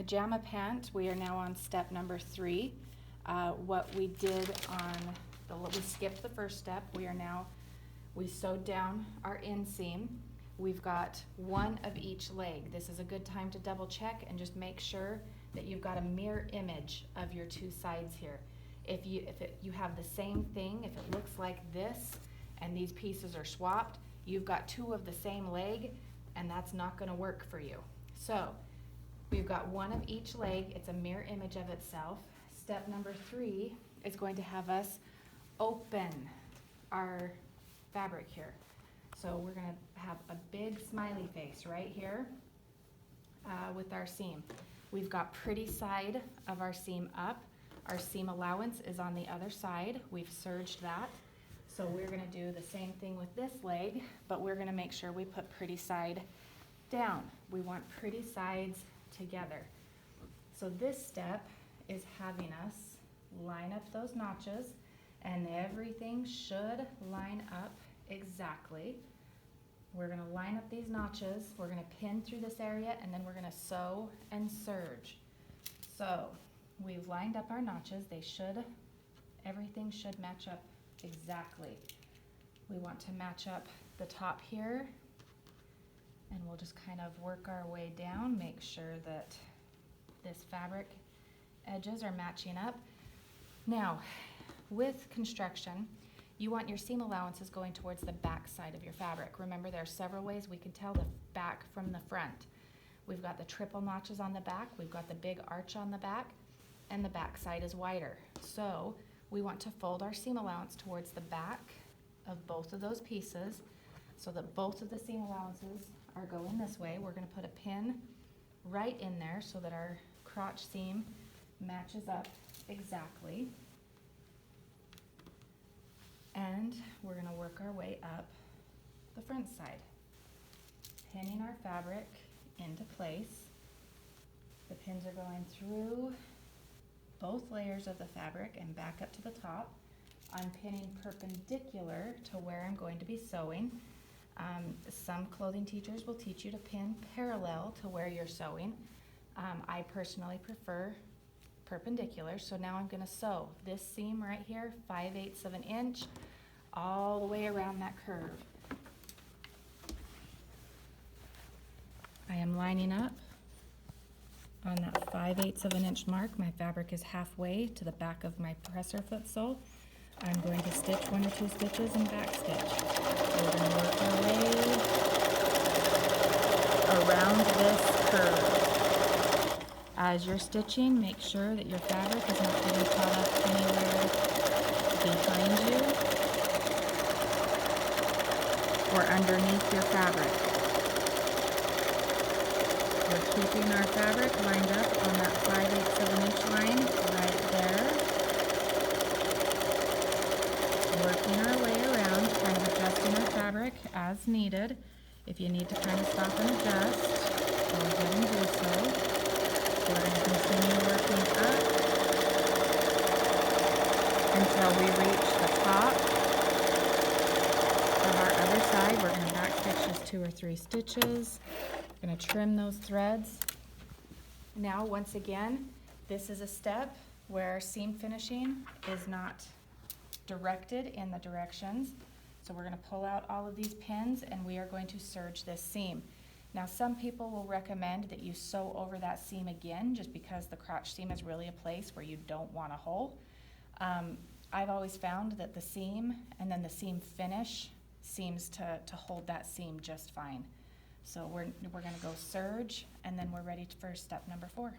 pajama pant, we are now on step number 3. What we did we skipped the first step. We sewed down our inseam. We've got one of each leg. This is a good time to double check and just make sure that you've got a mirror image of your two sides here. If you have the same thing, if it looks like this and these pieces are swapped, you've got two of the same leg, and that's not going to work for you. So we've got one of each leg. It's a mirror image of itself. Step number 3 is going to have us open our fabric here. So we're going to have a big smiley face right here with our seam. We've got pretty side of our seam up. Our seam allowance is on the other side. We've serged that. So we're going to do the same thing with this leg, but we're going to make sure we put pretty side down. We want pretty sides together. So this step is having us line up those notches, and everything should line up exactly. We're going to line up these notches, we're going to pin through this area, and then we're going to sew and serge. So we've lined up our notches. Everything should match up exactly. We want to match up the top here, and we'll just kind of work our way down, make sure that this fabric edges are matching up. Now, with construction, you want your seam allowances going towards the back side of your fabric. Remember, there are several ways we can tell the back from the front. We've got the triple notches on the back, we've got the big arch on the back, and the back side is wider. So we want to fold our seam allowance towards the back of both of those pieces so that both of the seam allowances are going this way. We're going to put a pin right in there so that our crotch seam matches up exactly. And we're going to work our way up the front side, pinning our fabric into place. The pins are going through both layers of the fabric and back up to the top. I'm pinning perpendicular to where I'm going to be sewing. Some clothing teachers will teach you to pin parallel to where you're sewing. I personally prefer perpendicular, so now I'm going to sew this seam right here 5/8 of an inch all the way around that curve. I am lining up on that 5/8 of an inch mark. My fabric is halfway to the back of my presser foot sole. I'm going to stitch 1 or 2 stitches and back stitch. We're going to work our way around this curve. As you're stitching, make sure that your fabric is not getting caught up anywhere behind you or underneath your fabric. We're keeping our fabric lined up on that 5/8 of an inch line right there. Working our way around, kind of adjusting our fabric as needed. If you need to kind of stop and adjust, go ahead and do so. We're going to continue working up until we reach the top of our other side. We're going to back stitch just 2 or 3 stitches. We're going to trim those threads. Now, once again, this is a step where seam finishing is not directed in the directions. So we're going to pull out all of these pins and we are going to serge this seam. Now, some people will recommend that you sew over that seam again just because the crotch seam is really a place where you don't want a hole. I've always found that the seam and then the seam finish seems to hold that seam just fine. So we're going to go serge, and then we're ready for step number 4.